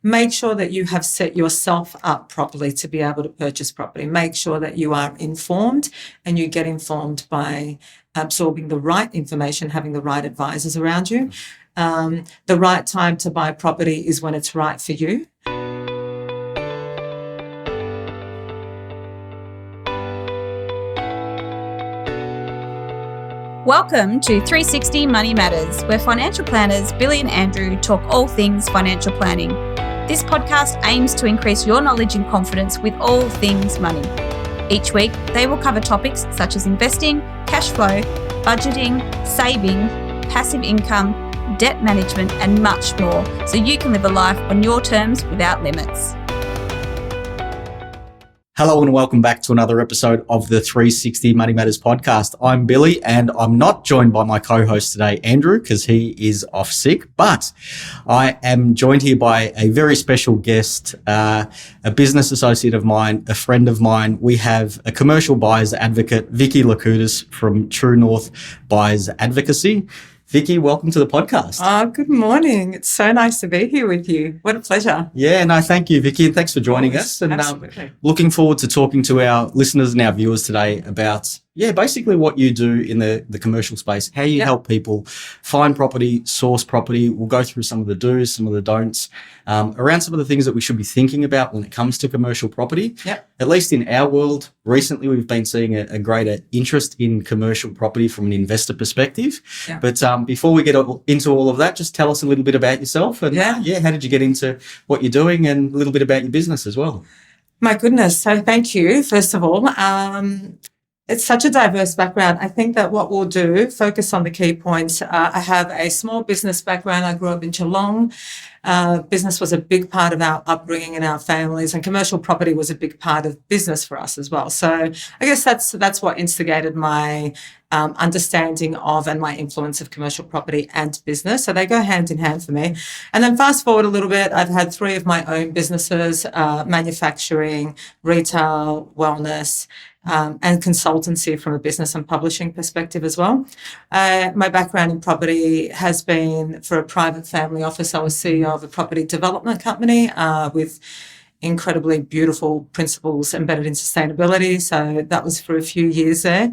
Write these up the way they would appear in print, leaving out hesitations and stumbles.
make sure that you have set yourself up properly to be able to purchase property. Make sure that you are informed, and you get informed by absorbing the right information, having the right advisors around you. The right time to buy property is when it's right for you. Welcome to 360 Money Matters, where financial planners Billy and Andrew talk all things financial planning. This podcast aims to increase your knowledge and confidence with all things money. Each week, they will cover topics such as investing, cash flow, budgeting, saving, passive income, debt management, and much more, so you can live a life on your terms without limits. Hello and welcome back to another episode of the 360 Money Matters podcast. I'm Billy, and I'm not joined by my co-host today, Andrew, because he is off sick, but I am joined here by a very special guest, a business associate of mine, a friend of mine. We have a commercial buyers advocate, Vicki Likoudis from True North Advocacy. Vicki, welcome to the podcast. Good morning. It's so nice to be here with you. What a pleasure. Yeah, no, thank you, Vicki, and thanks for joining us. And absolutely. Looking forward to talking to our listeners and our viewers today about, basically what you do in the commercial space, how you help people find property, source property. We'll go through some of the do's, some of the don'ts, around some of the things that we should be thinking about when it comes to commercial property. Yep. At least in our world, recently we've been seeing a greater interest in commercial property from an investor perspective. Yeah. But before we get into all of that, just tell us a little bit about yourself and how did you get into what you're doing, and a little bit about your business as well. My goodness. So thank you, first of all. It's such a diverse background. I think that what we'll do, focus on the key points. I have a small business background. I grew up in Geelong. Business was a big part of our upbringing in our families, and commercial property was a big part of business for us as well. So I guess that's what instigated my understanding of and my influence of commercial property and business. So they go hand in hand for me. And then fast forward a little bit, I've had 3 of my own businesses, manufacturing, retail, wellness, and consultancy from a business and publishing perspective as well. My background in property has been for a private family office. I was CEO of a property development company with incredibly beautiful principles embedded in sustainability. So that was for a few years there.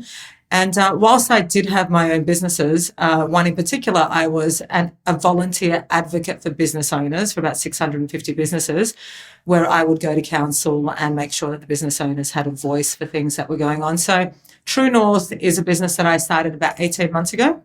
And whilst I did have my own businesses, one in particular, I was a volunteer advocate for business owners for about 650 businesses, where I would go to council and make sure that the business owners had a voice for things that were going on. So True North is a business that I started about 18 months ago.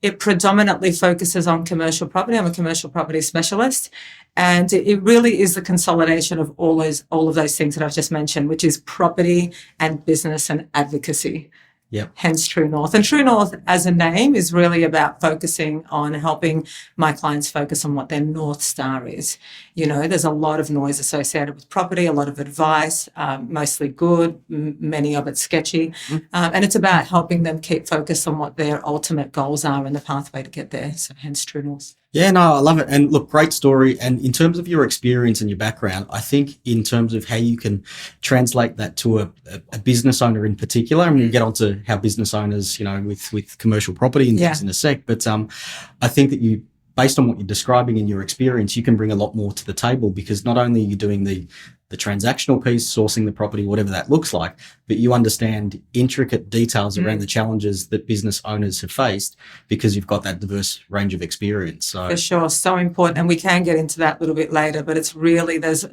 It predominantly focuses on commercial property. I'm a commercial property specialist, and it really is the consolidation of all of those things that I've just mentioned, which is property and business and advocacy. Yep. Hence True North. And True North as a name is really about focusing on helping my clients focus on what their North Star is. There's a lot of noise associated with property, a lot of advice, mostly good, many of it sketchy. And it's about helping them keep focused on what their ultimate goals are and the pathway to get there. So hence True North. Yeah, no, I love it. And look, great story. And in terms of your experience and your background, I think in terms of how you can translate that to a business owner in particular, and we'll get on to how business owners, with commercial property and things in a sec. But I think that based on what you're describing in your experience, you can bring a lot more to the table, because not only are you doing the transactional piece, sourcing the property, whatever that looks like, but you understand intricate details around the challenges that business owners have faced, because you've got that diverse range of experience. So for sure, so important. And we can get into that a little bit later, but it's really, there's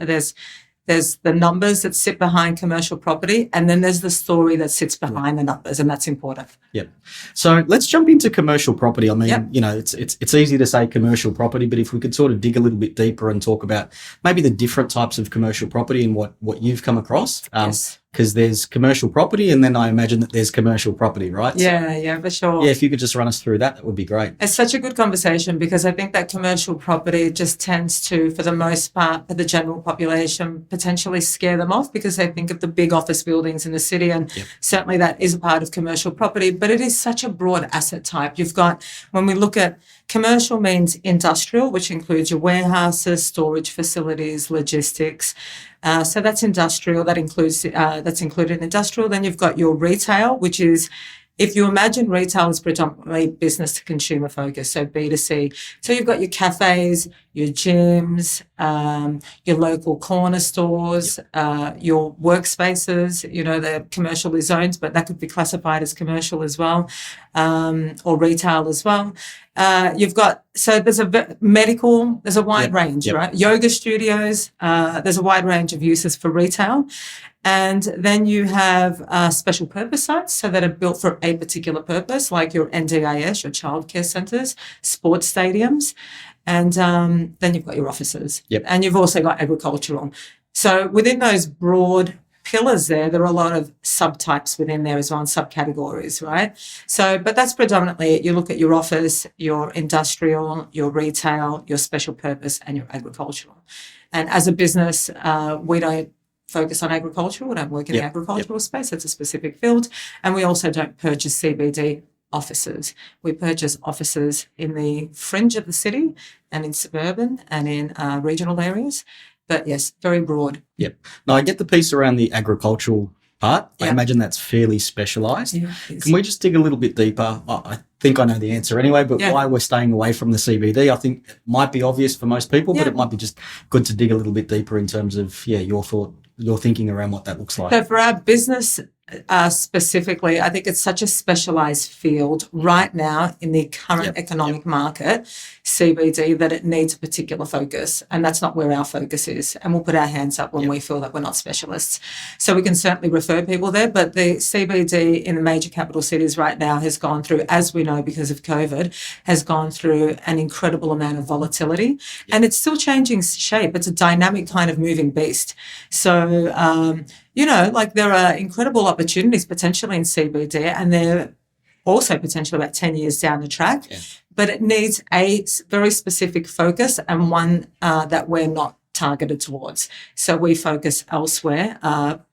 the numbers that sit behind commercial property, and then there's the story that sits behind the numbers, and that's important. Yep. So let's jump into commercial property. I mean, it's easy to say commercial property, but if we could sort of dig a little bit deeper and talk about maybe the different types of commercial property and what you've come across. Yes. Because there's commercial property, and then I imagine that there's commercial property, right? Yeah, for sure. Yeah, if you could just run us through that would be great. It's such a good conversation, because I think that commercial property just tends to, for the most part, for the general population, potentially scare them off, because they think of the big office buildings in the city, and certainly that is a part of commercial property, but it is such a broad asset type. You've got, when we look at commercial, means industrial, which includes your warehouses, storage facilities, logistics. So that's industrial. That's included in industrial. Then you've got your retail, which is, if you imagine retail is predominantly business to consumer focused, so B2C. So you've got your cafes, your gyms, your local corner stores, your workspaces, they're commercially zoned, but that could be classified as commercial as well, or retail as well. There's there's a wide range, right? Yoga studios, there's a wide range of uses for retail. And then you have special purpose sites, so that are built for a particular purpose, like your NDIS, your childcare centres, sports stadiums. And then you've got your offices. And you've also got agricultural. So within those broad pillars there are a lot of subtypes within there as well, and subcategories, right? So, but that's predominantly it. You look at your office, your industrial, your retail, your special purpose, and your agricultural. And as a business, we don't focus on agriculture. We don't work in the agricultural space. It's a specific field. And we also don't purchase CBD offices. We purchase offices in the fringe of the city and in suburban and in regional areas. But yes, very broad. Now, I get the piece around the agricultural part. I imagine that's fairly specialised. Can we just dig a little bit deeper? I think I know the answer anyway, but why we're staying away from the CBD, I think it might be obvious for most people, but it might be just good to dig a little bit deeper in terms of, your thinking around what that looks like. So for our business specifically, I think it's such a specialised field right now in the current economic market, CBD, that it needs a particular focus, and that's not where our focus is. And we'll put our hands up when we feel that we're not specialists. So we can certainly refer people there, but the CBD in the major capital cities right now has gone through, as we know because of COVID, has gone through an incredible amount of volatility, and it's still changing shape. It's a dynamic kind of moving beast. So, there are incredible opportunities potentially in CBD, and they're also potentially about 10 years down the track, but it needs a very specific focus, and one that we're not targeted towards. So we focus elsewhere,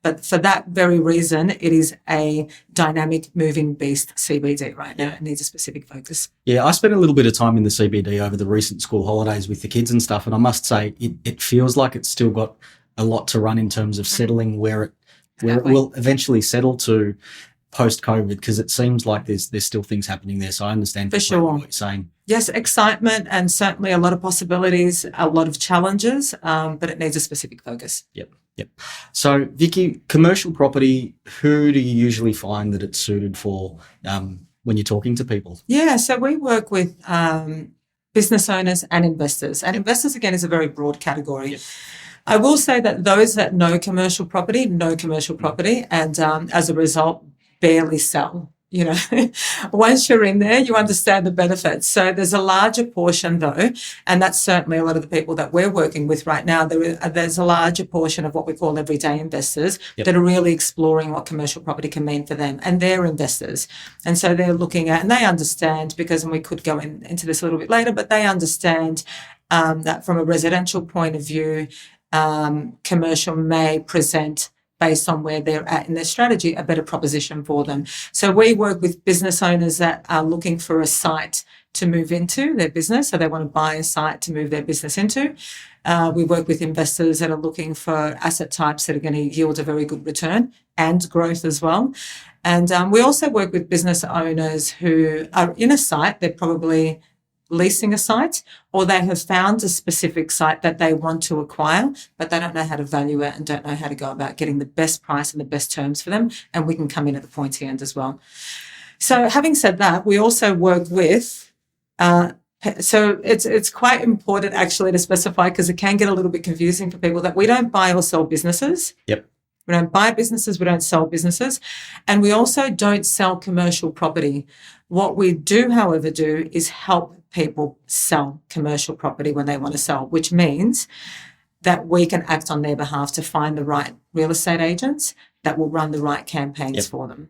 but for that very reason, it is a dynamic moving beast, CBD right now. It needs a specific focus. Yeah, I spent a little bit of time in the CBD over the recent school holidays with the kids and stuff, and I must say it feels like it's still got a lot to run in terms of settling where it will eventually settle to post-COVID, because it seems like there's still things happening there. So I understand for sure what you're saying. Yes, excitement and certainly a lot of possibilities, a lot of challenges, but it needs a specific focus. Yep. So, Vicki, commercial property, who do you usually find that it's suited for when you're talking to people? Yeah, so we work with business owners and investors. And investors, again, is a very broad category. I will say that those that know commercial property, and as a result, barely sell. Once you're in there, you understand the benefits. So there's a larger portion though, and that's certainly a lot of the people that we're working with right now. There's a larger portion of what we call everyday investors that are really exploring what commercial property can mean for them, and they're investors. And so they're looking at, and they understand, because, and we could go into this a little bit later, but they understand that from a residential point of view, commercial may present, based on where they're at in their strategy, a better proposition for them. So we work with business owners that are looking for a site to move into their business. So they want to buy a site to move their business into. We work with investors that are looking for asset types that are going to yield a very good return and growth as well. And we also work with business owners who are in a site. They're probably leasing a site, or they have found a specific site that they want to acquire, but they don't know how to value it and don't know how to go about getting the best price and the best terms for them. And we can come in at the pointy end as well. So having said that, we also work with, so it's quite important actually to specify, because it can get a little bit confusing for people, that we don't buy or sell businesses. We don't buy businesses, we don't sell businesses, and we also don't sell commercial property. What we do, however, do is help people sell commercial property when they want to sell, which means that we can act on their behalf to find the right real estate agents that will run the right campaigns for them.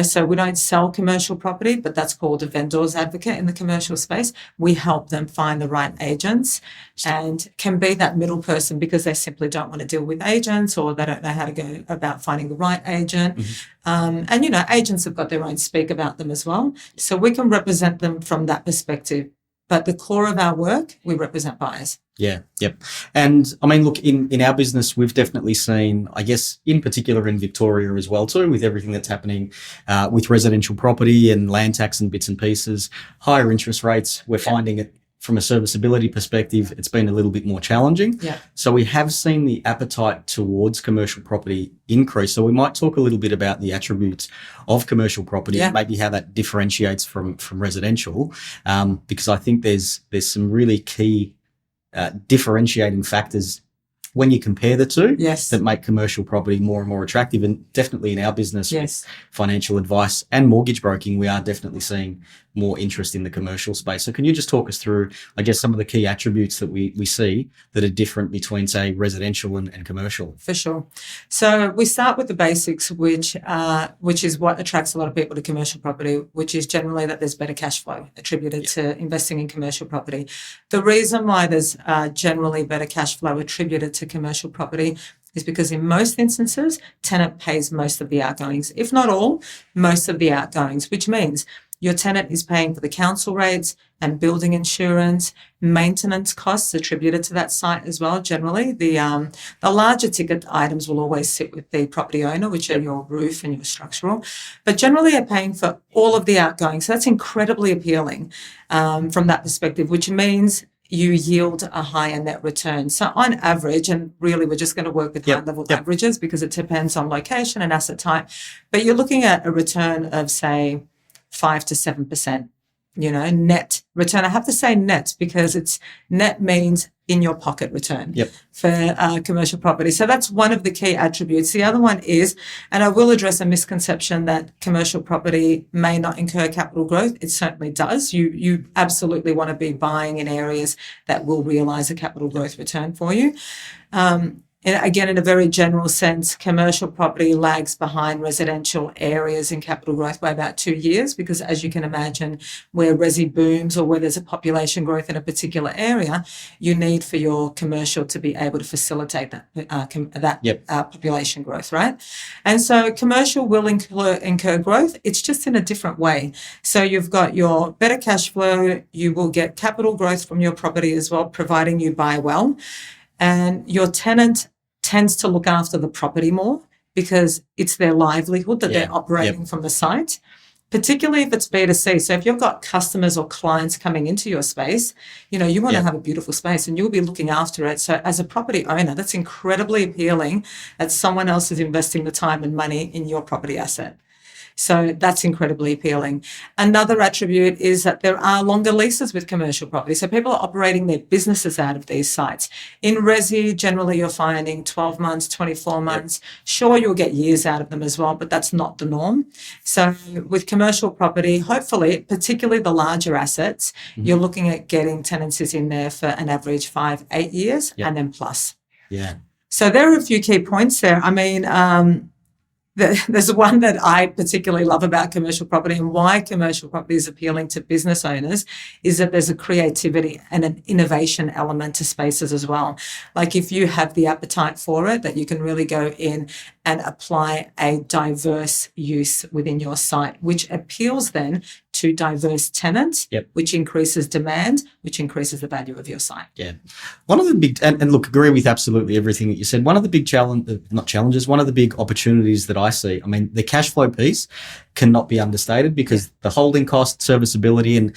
So we don't sell commercial property, but that's called a vendor's advocate in the commercial space. We help them find the right agents, and can be that middle person because they simply don't want to deal with agents, or they don't know how to go about finding the right agent. And, agents have got their own speak about them as well. So we can represent them from that perspective. But the core of our work, we represent buyers. And I mean, look, in our business, we've definitely seen, I guess, in particular in Victoria as well too, with everything that's happening with residential property and land tax and bits and pieces, higher interest rates. We're finding it from a serviceability perspective, it's been a little bit more challenging. Yeah. So we have seen the appetite towards commercial property increase. So we might talk a little bit about the attributes of commercial property, and maybe how that differentiates from residential, because I think there's some really key differentiating factors when you compare the two that make commercial property more and more attractive. And definitely in our business, with financial advice and mortgage broking, we are definitely seeing more interest in the commercial space. So can you just talk us through, I guess, some of the key attributes that we see that are different between, say, residential and commercial? For sure. So we start with the basics, which is what attracts a lot of people to commercial property, which is generally that there's better cash flow attributed to investing in commercial property. The reason why there's generally better cash flow attributed to commercial property is because in most instances, tenant pays most of the outgoings, if not all, most of the outgoings, which means your tenant is paying for the council rates and building insurance, maintenance costs attributed to that site as well. Generally, the larger ticket items will always sit with the property owner, which are your roof and your structural, but generally are paying for all of the outgoings. So that's incredibly appealing from that perspective, which means you yield a higher net return. So on average, and really we're just going to work with high-level averages because it depends on location and asset type, but you're looking at a return of, say, 5 to 7%, net return. I have to say net because it's net means in your pocket return for commercial property. So that's one of the key attributes. The other one is, and I will address a misconception that commercial property may not incur capital growth. It certainly does. You absolutely want to be buying in areas that will realise a capital growth return for you. And again, in a very general sense, commercial property lags behind residential areas in capital growth by about 2 years because, as you can imagine, where resi booms or where there's a population growth in a particular area, you need for your commercial to be able to facilitate that population growth, right? And so commercial will incur growth. It's just in a different way. So you've got your better cash flow. You will get capital growth from your property as well, providing you buy well. And your tenant tends to look after the property more because it's their livelihood that they're operating from the site, particularly if it's B2C. So if you've got customers or clients coming into your space, you want to have a beautiful space and you'll be looking after it. So as a property owner, that's incredibly appealing that someone else is investing the time and money in your property asset. So that's incredibly appealing. Another attribute is that there are longer leases with commercial property. So people are operating their businesses out of these sites. In resi, generally you're finding 12 months, 24 months. Sure, you'll get years out of them as well, but that's not the norm. So with commercial property, hopefully, particularly the larger assets, you're looking at getting tenancies in there for an average 5-8 years and then plus. Yeah. So there are a few key points there. I mean, there's one that I particularly love about commercial property and why commercial property is appealing to business owners is that there's a creativity and an innovation element to spaces as well. Like if you have the appetite for it, that you can really go in and apply a diverse use within your site, which appeals then to diverse tenants, which increases demand, which increases the value of your site. Yeah. One of the big, and look, agree with absolutely everything that you said. One of the big one of the big opportunities that I see, I mean, the cash flow piece cannot be understated because the holding cost, serviceability, and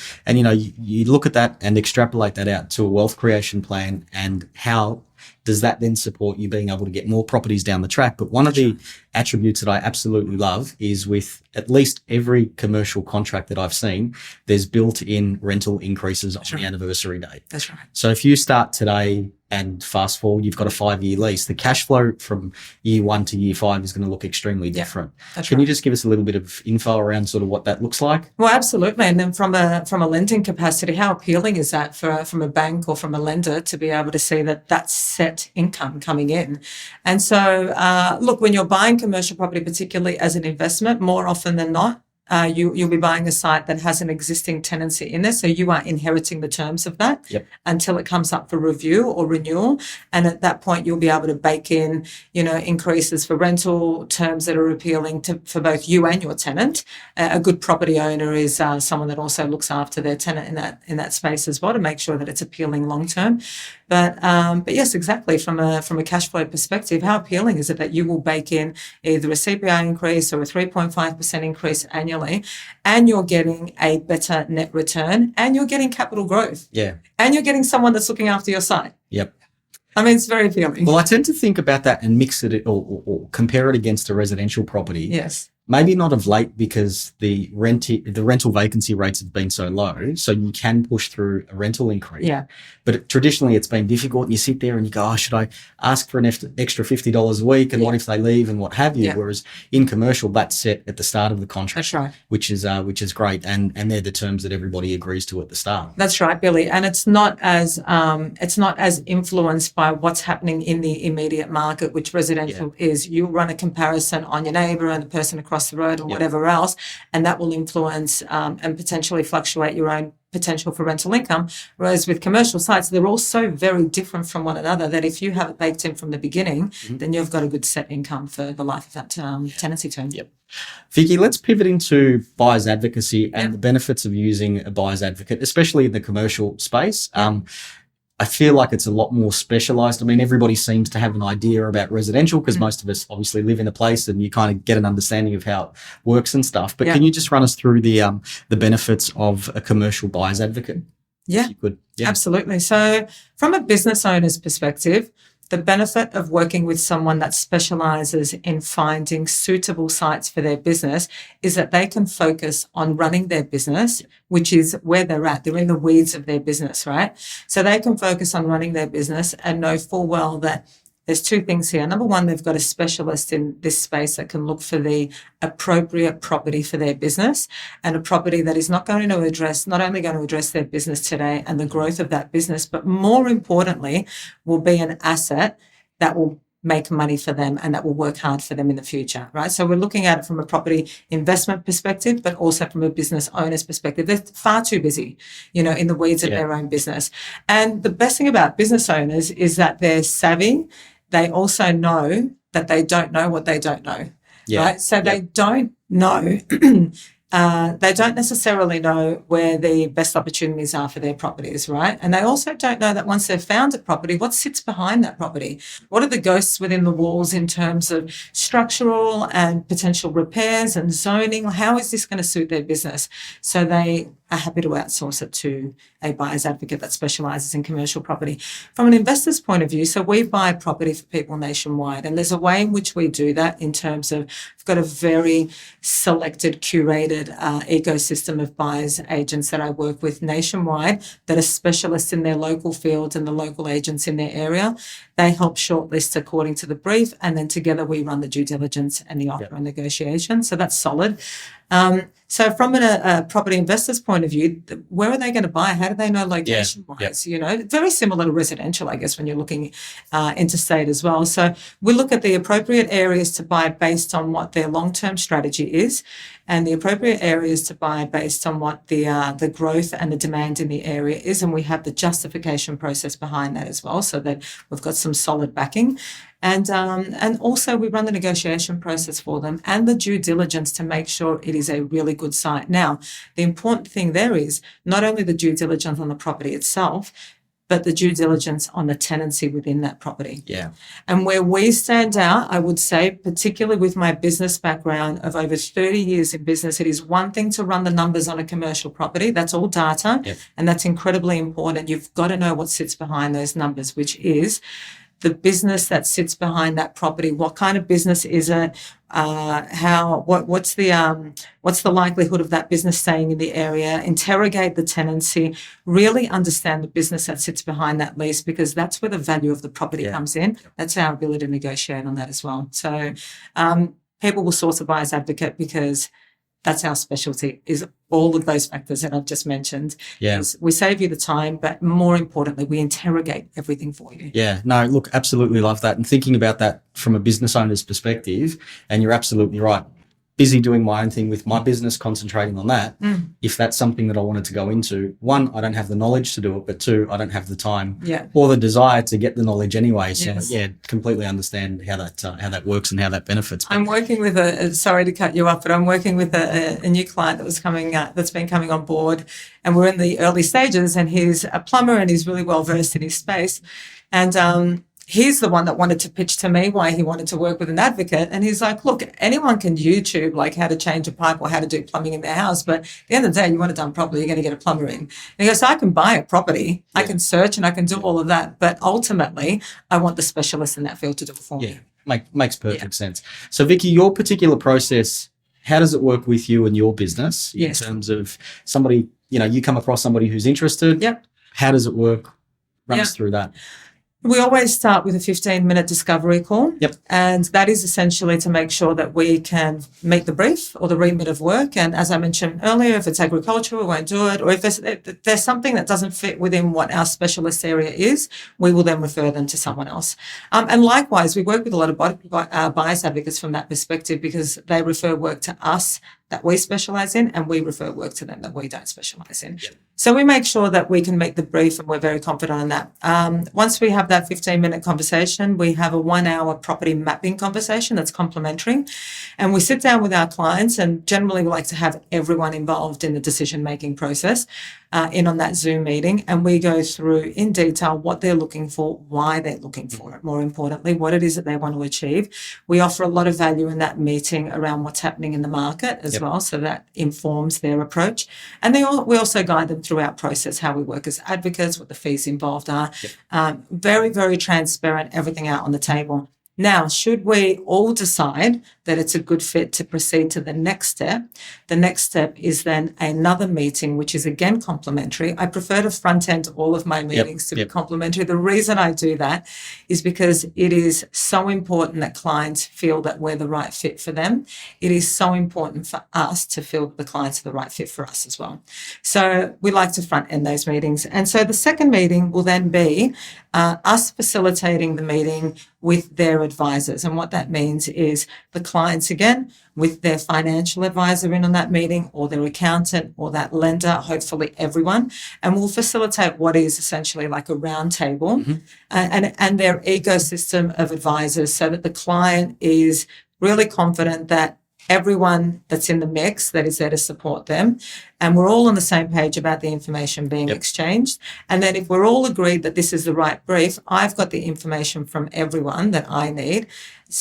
you look at that and extrapolate that out to a wealth creation plan and how does that then support you being able to get more properties down the track? But one of the attributes that I absolutely love is with at least every commercial contract that I've seen, there's built-in rental increases on the anniversary date. That's right. So if you start today and fast forward, you've got a 5-year lease, the cash flow from year 1 to year 5 is going to look extremely different. Can you just give us a little bit of info around sort of what that looks like? Well, absolutely. And then from a lending capacity, how appealing is that from a bank or from a lender to be able to see that that's set income coming in? And so, look, when you're buying commercial property, particularly as an investment, more often than not, you'll be buying a site that has an existing tenancy in there. So you are inheriting the terms of that until it comes up for review or renewal. And at that point, you'll be able to bake in, increases for rental terms that are appealing for both you and your tenant. A good property owner is someone that also looks after their tenant in that space as well to make sure that it's appealing long term. But yes, exactly. From a cash flow perspective, how appealing is it that you will bake in either a CPI increase or a 3.5% increase annually really, and you're getting a better net return, and you're getting capital growth. Yeah. And you're getting someone that's looking after your site. Yep. I mean, it's very appealing. Well, I tend to think about that and mix it or compare it against a residential property. Yes. Maybe not of late because the rental vacancy rates have been so low, so you can push through a rental increase. Yeah. But traditionally, it's been difficult, and you sit there and you go, "Oh, should I ask for an extra $50 a week? And what if they leave and what have you?" Yeah. Whereas in commercial, that's set at the start of the contract. That's right. Which is great, and they're the terms that everybody agrees to at the start. That's right, Billy. And it's not as influenced by what's happening in the immediate market, which residential is. You run a comparison on your neighbour and the person across the road or whatever else, and that will influence and potentially fluctuate your own potential for rental income. Whereas with commercial sites, they're all so very different from one another that if you have it baked in from the beginning, then you've got a good set income for the life of that tenancy term. Yep. Vicki, let's pivot into buyer's advocacy and the benefits of using a buyer's advocate, especially in the commercial space. I feel like it's a lot more specialised. I mean, everybody seems to have an idea about residential because most of us obviously live in a place and you kind of get an understanding of how it works and stuff. But can you just run us through the benefits of a commercial buyer's advocate? Yeah, if you could. Absolutely. So from a business owner's perspective, the benefit of working with someone that specialises in finding suitable sites for their business is that they can focus on running their business, which is where they're at. They're in the weeds of their business, right? So they can focus on running their business and know full well that there's two things here. Number one, they've got a specialist in this space that can look for the appropriate property for their business, and a property that is not only going to address their business today and the growth of that business, but more importantly, will be an asset that will make money for them and that will work hard for them in the future, right? So we're looking at it from a property investment perspective, but also from a business owner's perspective. They're far too busy, in the weeds of their own business. And the best thing about business owners is that they're savvy. They also know that they don't know what they don't know, right? So they don't know, they don't necessarily know where the best opportunities are for their properties, right? And they also don't know that once they've found a property, what sits behind that property? What are the ghosts within the walls in terms of structural and potential repairs and zoning? How is this going to suit their business? So they are happy to outsource it to a buyer's advocate that specialises in commercial property. From an investor's point of view, so we buy property for people nationwide, and there's a way in which we do that in terms of we've got a very selected, curated ecosystem of buyers agents that I work with nationwide that are specialists in their local field and the local agents in their area. They help shortlist according to the brief, and then together we run the due diligence and the offer and negotiation. So that's solid. So from a property investor's point of view, where are they going to buy? How do they know location-wise? Very similar to residential, I guess, when you're looking interstate as well. So we look at the appropriate areas to buy based on what their long-term strategy is, and the appropriate areas to buy based on what the growth and the demand in the area is, and we have the justification process behind that as well, so that we've got some solid backing. And also we run the negotiation process for them and the due diligence to make sure it is a really good site. Now, the important thing there is not only the due diligence on the property itself, but the due diligence on the tenancy within that property. Yeah. And where we stand out, I would say, particularly with my business background of over 30 years in business, it is one thing to run the numbers on a commercial property. That's all data, and that's incredibly important. You've got to know what sits behind those numbers, which is the business that sits behind that property. What kind of business is it? What's the likelihood of that business staying in the area? Interrogate the tenancy, really understand the business that sits behind that lease, because that's where the value of the property comes in. That's our ability to negotiate on that as well. So people will source a buyer's advocate because that's our specialty, is all of those factors that I've just mentioned. Yeah. We save you the time, but more importantly, we interrogate everything for you. Yeah. No, look, absolutely love that. And thinking about that from a business owner's perspective, and you're absolutely right. Busy doing my own thing with my business, concentrating on that. If that's something that I wanted to go into, one, I don't have the knowledge to do it, but two, I don't have the time or the desire to get the knowledge anyway. So completely understand how that works and how that benefits. I'm working with sorry to cut you off, but I'm working with a new client that's been coming on board, and we're in the early stages, and he's a plumber and he's really well versed in his space. And he's the one that wanted to pitch to me why he wanted to work with an advocate. And he's like, look, anyone can YouTube like how to change a pipe or how to do plumbing in their house. But at the end of the day, you want it done properly, you're going to get a plumber in. And he goes, so I can buy a property, I can search and I can do all of that. But ultimately, I want the specialist in that field to do it for me. Makes perfect sense. So Vicki, your particular process, how does it work with you and your business in terms of somebody, you come across somebody who's interested? Yep. How does it work? Run us through that. We always start with a 15-minute discovery call. Yep. And that is essentially to make sure that we can meet the brief or the remit of work. And as I mentioned earlier, if it's agriculture, we won't do it. Or if there's something that doesn't fit within what our specialist area is, we will then refer them to someone else. And likewise, we work with a lot of buyers advocates from that perspective because they refer work to us that we specialise in and we refer work to them that we don't specialise in. Yep. So we make sure that we can meet the brief and we're very confident in that. Once we have that 15-minute conversation, we have a 1-hour property mapping conversation that's complimentary. And we sit down with our clients, and generally we like to have everyone involved in the decision-making process in on that Zoom meeting. And we go through in detail what they're looking for, why they're looking for it, more importantly, what it is that they want to achieve. We offer a lot of value in that meeting around what's happening in the market as well, so that informs their approach. And we also guide them through our process, how we work as advocates, what the fees involved are. Very, very transparent, everything out on the table. Now, should we all decide that it's a good fit to proceed to the next step is then another meeting, which is again complimentary. I prefer to front end all of my meetings to be complimentary. The reason I do that is because it is so important that clients feel that we're the right fit for them. It is so important for us to feel that the clients are the right fit for us as well. So we like to front end those meetings. And so the second meeting will then be us facilitating the meeting with their advisors. And what that means is the clients, again, with their financial advisor in on that meeting, or their accountant, or that lender, hopefully everyone. And we'll facilitate what is essentially like a round table and their ecosystem of advisors, so that the client is really confident that everyone that's in the mix that is there to support them, and we're all on the same page about the information being exchanged. And then if we're all agreed that this is the right brief, I've got the information from everyone that I need,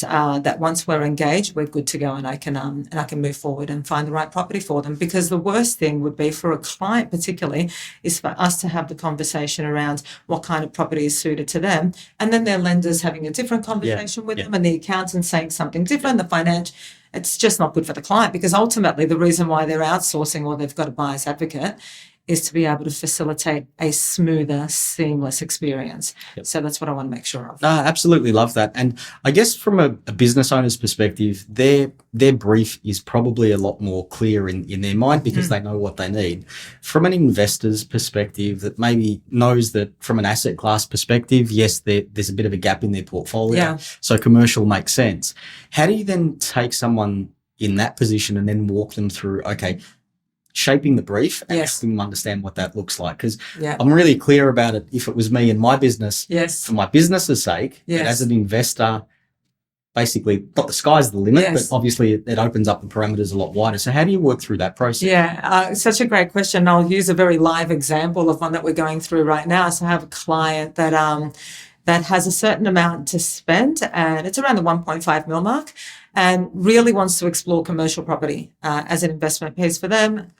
that once we're engaged, we're good to go, and I can move forward and find the right property for them. Because the worst thing would be for a client particularly is for us to have the conversation around what kind of property is suited to them, and then their lenders having a different conversation with them, and the accountant saying something different, the financial. It's just not good for the client, because ultimately the reason why they're outsourcing or they've got a buyer's advocate is to be able to facilitate a smoother, seamless experience. So that's what I want to make sure of. I absolutely love that. And I guess from a business owner's perspective, their brief is probably a lot more clear in their mind, because they know what they need. From an investor's perspective that maybe knows that from an asset class perspective, yes, there's a bit of a gap in their portfolio. So commercial makes sense. How do you then take someone in that position and then walk them through, shaping the brief and helping them understand what that looks like? Because I'm really clear about it if it was me and my business, for my business's sake, but as an investor, basically, not the sky's the limit, but obviously it opens up the parameters a lot wider. So how do you work through that process? Such a great question. I'll use a very live example of one that we're going through right now. So I have a client that has a certain amount to spend, and it's around the 1.5 mil mark, and really wants to explore commercial property as an investment piece for them.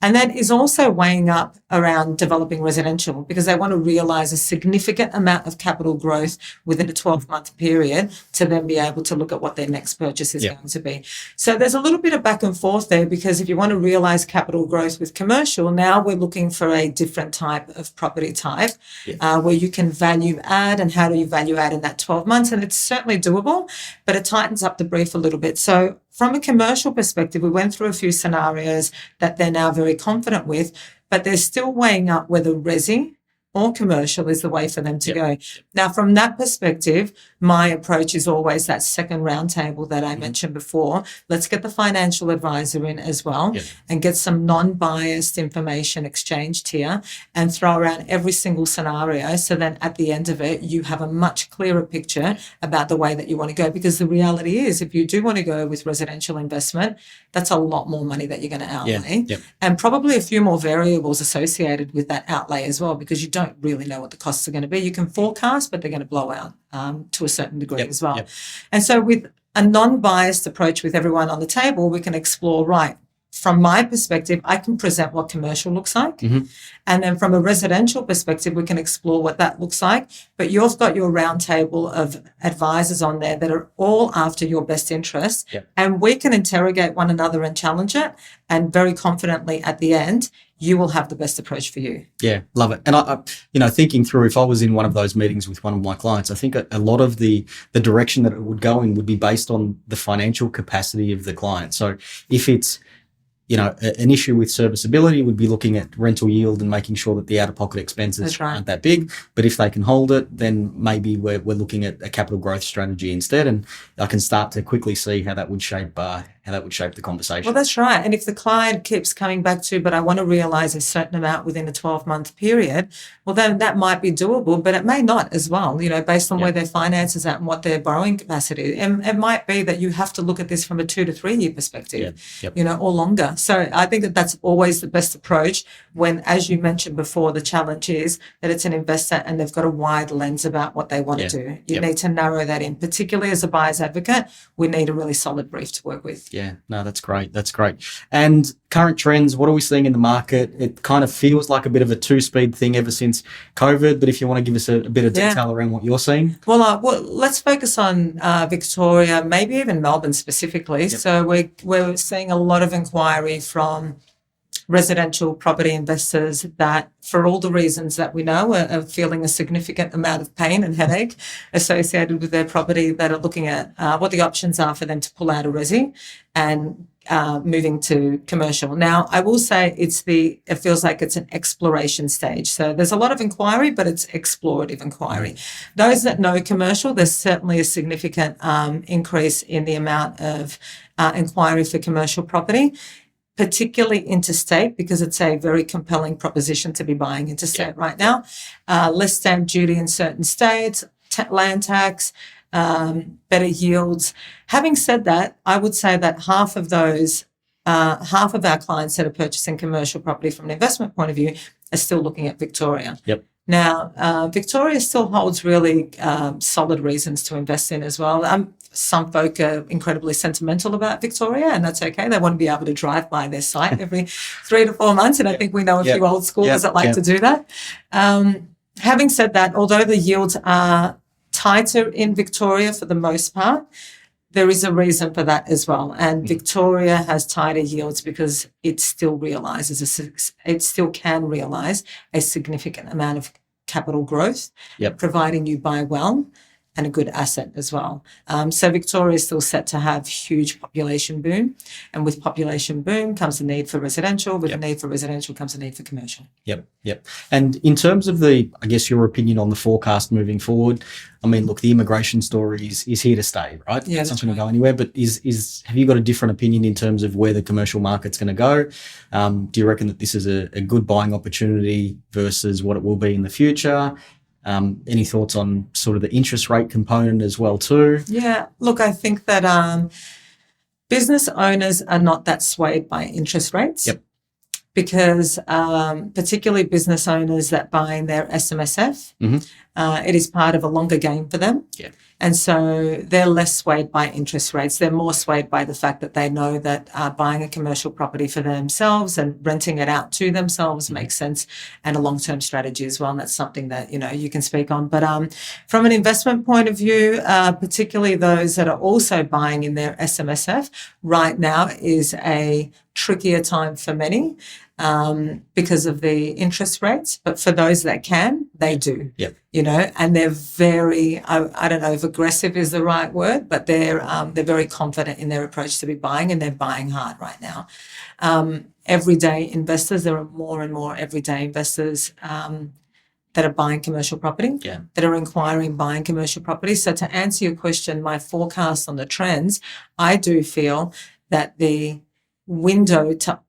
And then is also weighing up around developing residential, because they want to realise a significant amount of capital growth within a 12-month period to then be able to look at what their next purchase is going to be. So there's a little bit of back and forth there, because if you want to realise capital growth with commercial, now we're looking for a different type of property type where you can value add, and how do you value add in that 12 months? And it's certainly doable, but it tightens up the brief a little bit. So from a commercial perspective, we went through a few scenarios that they're now very confident with, but they're still weighing up whether resi or commercial is the way for them to go. Now, from that perspective, my approach is always that second round table that I mentioned before. Let's get the financial advisor in as well and get some non-biased information exchanged here and throw around every single scenario, so then at the end of it, you have a much clearer picture about the way that you want to go. Because the reality is, if you do want to go with residential investment, that's a lot more money that you're going to outlay, and probably a few more variables associated with that outlay as well, because you don't don't really know what the costs are going to be. You can forecast, but they're going to blow out to a certain degree as well. And so with a non-biased approach with everyone on the table, we can explore, right, from my perspective, I can present what commercial looks like. And then from a residential perspective, we can explore what that looks like. But you've got your round table of advisors on there that are all after your best interest. And we can interrogate one another and challenge it. And very confidently at the end, you will have the best approach for you. Yeah, love it. And I thinking through, if I was in one of those meetings with one of my clients, I think a lot of the direction that it would go in would be based on the financial capacity of the client. So if it's, an issue with serviceability, would be looking at rental yield and making sure that the out-of-pocket expenses aren't that big. But if they can hold it, then maybe we're looking at a capital growth strategy instead. And I can start to quickly see how that would shape the conversation. Well, that's right. And if the client keeps coming back to, but I want to realise a certain amount within a 12-month period, well, then that might be doable, but it may not as well, based on where their finances are and what their borrowing capacity is. And it might be that you have to look at this from a 2 to 3 year perspective, or longer. So I think that that's always the best approach when, as you mentioned before, the challenge is that it's an investor and they've got a wide lens about what they want to do. You need to narrow that in, particularly as a buyer's advocate. We need a really solid brief to work with. Yeah, no, that's great. That's great. And current trends, what are we seeing in the market? It kind of feels like a bit of a two-speed thing ever since COVID, but if you want to give us a bit of detail around what you're seeing. Well, let's focus on Victoria, maybe even Melbourne specifically. So we're seeing a lot of inquiry from residential property investors that, for all the reasons that we know, are feeling a significant amount of pain and headache associated with their property, that are looking at what the options are for them to pull out a resi and moving to commercial. Now, I will say it feels like it's an exploration stage. So there's a lot of inquiry, but it's explorative inquiry. Those that know commercial, there's certainly a significant increase in the amount of inquiry for commercial property, particularly interstate, because it's a very compelling proposition to be buying interstate right now. Less stamp duty in certain states, land tax, better yields. Having said that, I would say that half of our clients that are purchasing commercial property from an investment point of view are still looking at Victoria. Now, Victoria still holds really solid reasons to invest in as well. Some folk are incredibly sentimental about Victoria, and that's okay. They want to be able to drive by their site every 3 to 4 months, and I think we know a few old schoolers that like to do that. Having said that, although the yields are tighter in Victoria for the most part, there is a reason for that as well. And Victoria has tighter yields because it still can realise a significant amount of capital growth, providing you buy well and a good asset as well. So Victoria is still set to have huge population boom. And with population boom comes the need for residential. With the need for residential comes the need for commercial. And in terms of your opinion on the forecast moving forward, I mean, look, the immigration story is here to stay, right? It's not going to go anywhere. But have you got a different opinion in terms of where the commercial market's going to go? Do you reckon that this is a good buying opportunity versus what it will be in the future? Any thoughts on sort of the interest rate component as well too? Yeah, look, I think that business owners are not that swayed by interest rates. Because particularly business owners that buy in their SMSF, it is part of a longer game for them. And so they're less swayed by interest rates. They're more swayed by the fact that they know that buying a commercial property for themselves and renting it out to themselves makes sense, and a long-term strategy as well. And that's something that, you can speak on. But from an investment point of view, particularly those that are also buying in their SMSF, right now is a trickier time for many because of the interest rates. But for those that can, they do. And they're very, I don't know if aggressive is the right word, but they're very confident in their approach to be buying, and they're buying hard right now. Everyday investors, there are more and more everyday investors that are buying commercial property, that are inquiring buying commercial property. So to answer your question, my forecast on the trends, I do feel that the window to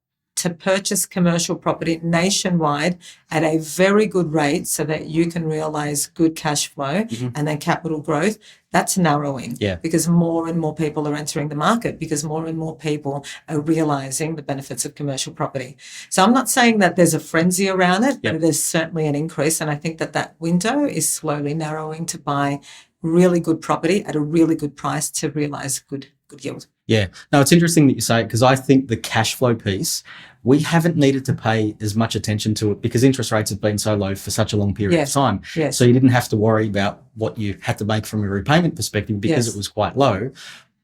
to purchase commercial property nationwide at a very good rate so that you can realize good cash flow and then capital growth, that's narrowing. Yeah. Because more and more people are entering the market, because more and more people are realizing the benefits of commercial property. So I'm not saying that there's a frenzy around it, but there's certainly an increase. And I think that window is slowly narrowing to buy really good property at a really good price to realize good yield. Yeah. No, it's interesting that you say it, because I think the cash flow piece, we haven't needed to pay as much attention to it because interest rates have been so low for such a long period of time. Yes. So you didn't have to worry about what you had to make from a repayment perspective because it was quite low.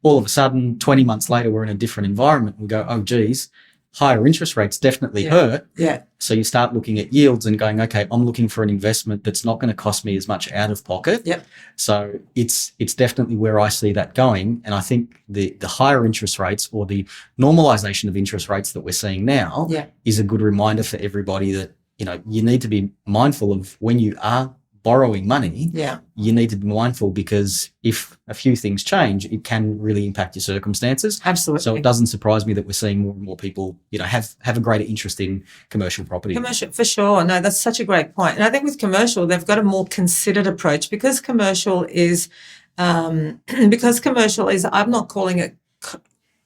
All of a sudden, 20 months later, we're in a different environment. We go, oh, geez, higher interest rates definitely hurt. Yeah. So you start looking at yields and going, okay, I'm looking for an investment that's not going to cost me as much out of pocket. Yep. So it's definitely where I see that going. And I think the higher interest rates, or the normalization of interest rates that we're seeing now, is a good reminder for everybody that, you know, you need to be mindful of when you are borrowing money. You need to be mindful, because if a few things change, it can really impact your circumstances. Absolutely. So it doesn't surprise me that we're seeing more and more people, you know, have a greater interest in commercial property. Commercial, for sure. No, that's such a great point. And I think with commercial, they've got a more considered approach, because commercial is, I'm not calling it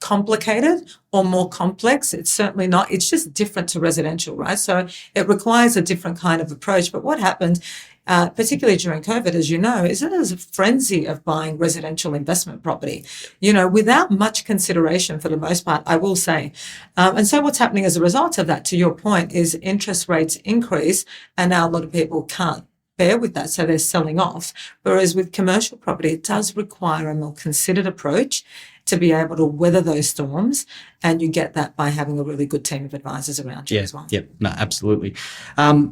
complicated or more complex. It's certainly not. It's just different to residential, right? So it requires a different kind of approach. But what happened, particularly during COVID, as you know, is that there's a frenzy of buying residential investment property, you know, without much consideration for the most part, I will say. And so what's happening as a result of that, to your point, is interest rates increase, and now a lot of people can't bear with that, so they're selling off. Whereas with commercial property, it does require a more considered approach to be able to weather those storms, and you get that by having a really good team of advisors around you as well. Yeah, no, absolutely.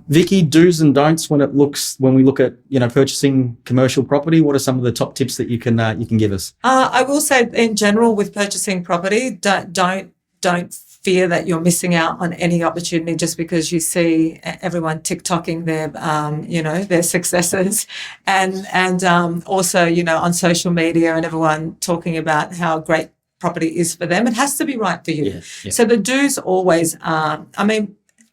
Vicki, do's and don'ts when we look at, you know, purchasing commercial property. What are some of the top tips that you can give us? I will say, in general, with purchasing property, don't fear that you're missing out on any opportunity just because you see everyone TikToking their successes, and also, you know, on social media, and everyone talking about how great property is for them. It has to be right for you. So the do's always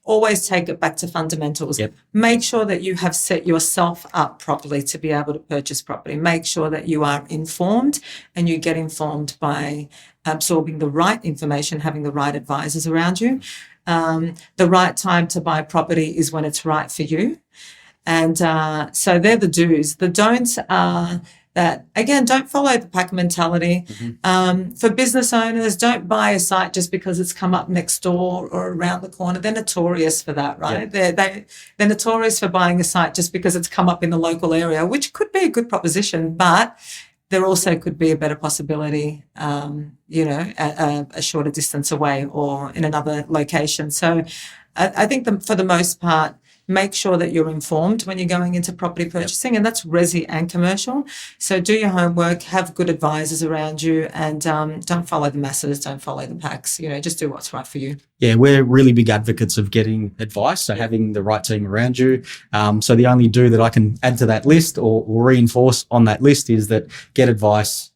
always take it back to fundamentals. Make sure that you have set yourself up properly to be able to purchase property. Make sure that you are informed, and you get informed by absorbing the right information, having the right advisors around you. The right time to buy property is when it's right for you. And so they're the do's. The don'ts are that, again, don't follow the pack mentality. For business owners, don't buy a site just because it's come up next door or around the corner. They're notorious for that, right? They're notorious for buying a site just because it's come up in the local area, which could be a good proposition, but there also could be a better possibility, at a shorter distance away or in another location. So I think for the most part, make sure that you're informed when you're going into property purchasing, and that's resi and commercial. So do your homework, have good advisors around you, and don't follow the masses, don't follow the packs. You know, just do what's right for you. Yeah, we're really big advocates of getting advice, so having the right team around you. So the only do that I can add to that list or reinforce on that list is that get advice.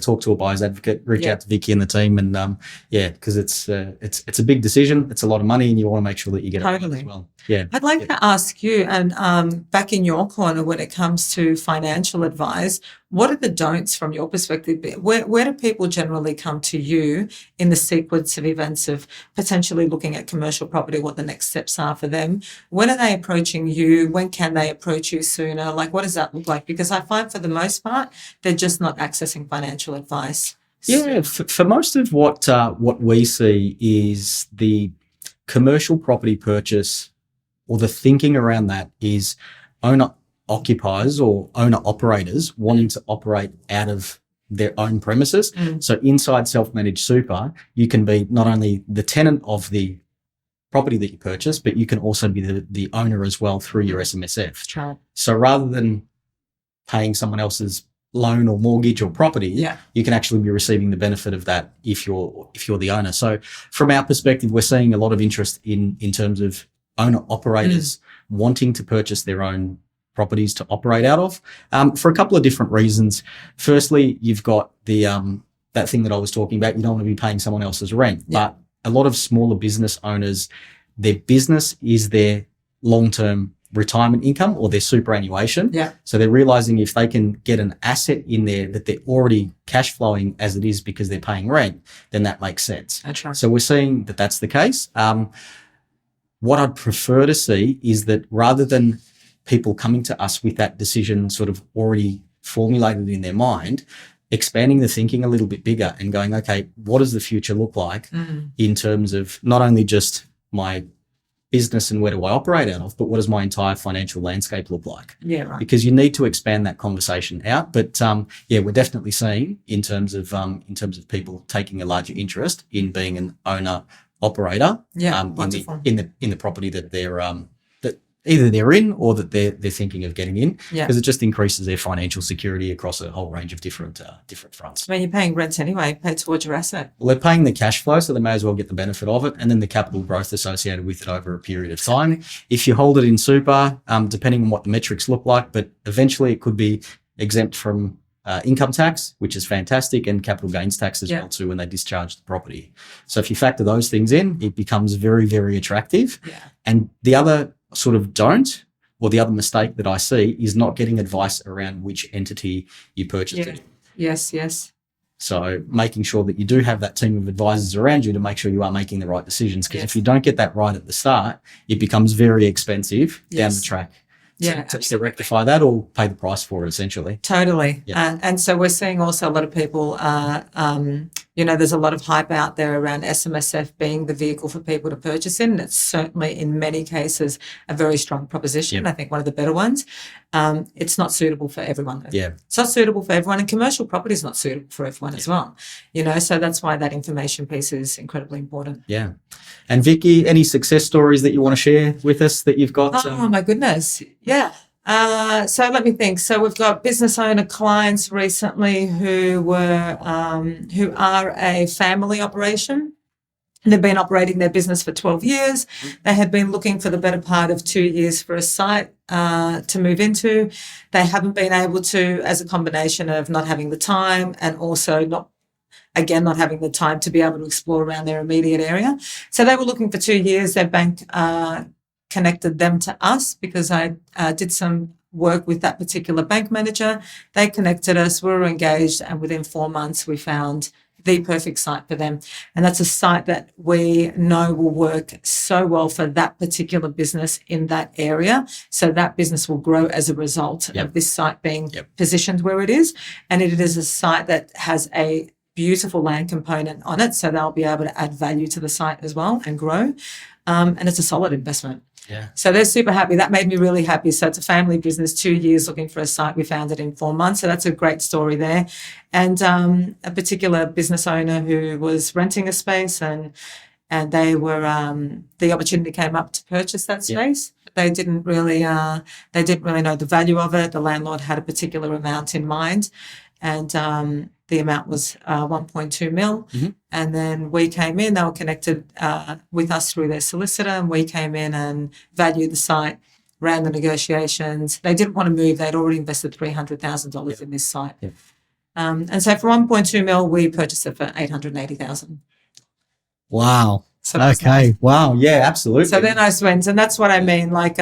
Talk to a buyer's advocate, reach out to Vicki and the team, and because it's a big decision, it's a lot of money, and you want to make sure that you get it as well. I'd like to ask you, and back in your corner, when it comes to financial advice, what are the don'ts from your perspective? Where do people generally come to you in the sequence of events of potentially looking at commercial property, what the next steps are for them? When are they approaching you? When can they approach you sooner? Like, what does that look like? Because I find for the most part, they're just not accessing financial advice. For most of what we see is the commercial property purchase, or the thinking around that is owner occupiers or owner operators wanting to operate out of their own premises. So inside self-managed super, you can be not only the tenant of the property that you purchase, but you can also be the owner as well through your SMSF. Right. So rather than paying someone else's loan or mortgage or property, you can actually be receiving the benefit of that if you're the owner. So from our perspective, we're seeing a lot of interest in terms of owner operators wanting to purchase their own properties to operate out of, for a couple of different reasons. Firstly, you've got the that thing that I was talking about. You don't want to be paying someone else's rent, but a lot of smaller business owners, their business is their long-term retirement income or their superannuation. Yeah. So they're realizing if they can get an asset in there that they're already cash flowing as it is because they're paying rent, then that makes sense. That's right. So we're seeing that that's the case. What I'd prefer to see is that rather than people coming to us with that decision sort of already formulated in their mind, expanding the thinking a little bit bigger and going, okay, what does the future look like in terms of not only just my business and where do I operate out of, but what does my entire financial landscape look like? Yeah, right. Because you need to expand that conversation out. But yeah, we're definitely seeing in terms of people taking a larger interest in being an owner operator wonderful. in the property that they're that either they're in or that they're thinking of getting in, because it just increases their financial security across a whole range of different fronts. I mean, you're paying rent anyway, pay towards your asset. Well, they're paying the cash flow, so they may as well get the benefit of it, and then the capital growth associated with it over a period of time. If you hold it in super, depending on what the metrics look like, but eventually it could be exempt from income tax, which is fantastic, and capital gains tax as well too when they discharge the property. So if you factor those things in, it becomes very, very attractive. Yeah. And the other sort of the other mistake that I see is not getting advice around which entity you purchased it. Yes. So making sure that you do have that team of advisors around you to make sure you are making the right decisions. Because if you don't get that right at the start, it becomes very expensive down the track. To rectify that or pay the price for it, essentially. Totally. And so we're seeing also a lot of people, there's a lot of hype out there around SMSF being the vehicle for people to purchase in. And it's certainly in many cases a very strong proposition. I think one of the better ones. It's not suitable for everyone. Yeah. It's not suitable for everyone, and commercial property is not suitable for everyone as well. So that's why that information piece is incredibly important. Yeah. And Vicki, any success stories that you want to share with us that you've got? Oh my goodness. Yeah. So let me think. So we've got business owner clients recently who are a family operation. They've been operating their business for 12 years. They had been looking for the better part of 2 years for a site to move into. They haven't been able to, as a combination of not having the time and also not having the time to be able to explore around their immediate area. So they were looking for 2 years. Their bank connected them to us because I did some work with that particular bank manager. They connected us, we were engaged, and within 4 months we found the perfect site for them. And that's a site that we know will work so well for that particular business in that area. So that business will grow as a result of this site being positioned where it is. And it is a site that has a beautiful land component on it. So they'll be able to add value to the site as well and grow. And it's a solid investment. Yeah. So they're super happy. That made me really happy. So it's a family business, 2 years looking for a site. We found it in 4 months. So that's a great story there. And a particular business owner who was renting a space and they were, the opportunity came up to purchase that space. They didn't really know the value of it. The landlord had a particular amount in mind. And the amount was 1.2 mil. And then we came in, they were connected with us through their solicitor, and we came in and valued the site, ran the negotiations. They didn't want to move. They'd already invested $300,000 in this site. And so for 1.2 mil, we purchased it for 880,000. Wow. So nice. Wow. Yeah, absolutely. So they're nice wins. And that's what I mean. Like,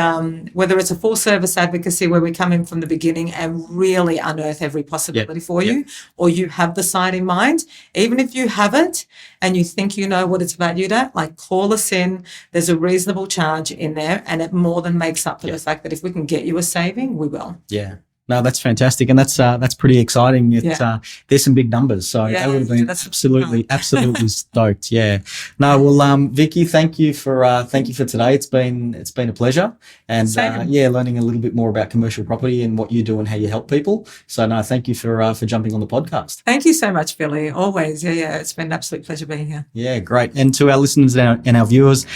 whether it's a full service advocacy where we come in from the beginning and really unearth every possibility for you, or you have the site in mind, even if you haven't and you think you know what it's valued at, like call us in. There's a reasonable charge in there, and it more than makes up for the fact that if we can get you a saving, we will. Yeah. No, that's fantastic, and that's pretty exciting. There's some big numbers, so I would have been absolutely stoked. Yeah. No, well, Vicki, thank you for today. It's been a pleasure, and learning a little bit more about commercial property and what you do and how you help people. So no, thank you for jumping on the podcast. Thank you so much, Billy. Always, it's been an absolute pleasure being here. Yeah, great. And to our listeners and our viewers,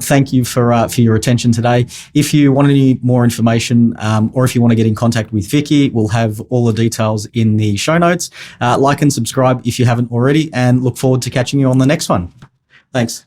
thank you for your attention today. If you want any more information, or if you want to get in contact with Vicki, we'll have all the details in the show notes. Like and subscribe if you haven't already, and look forward to catching you on the next one. Thanks.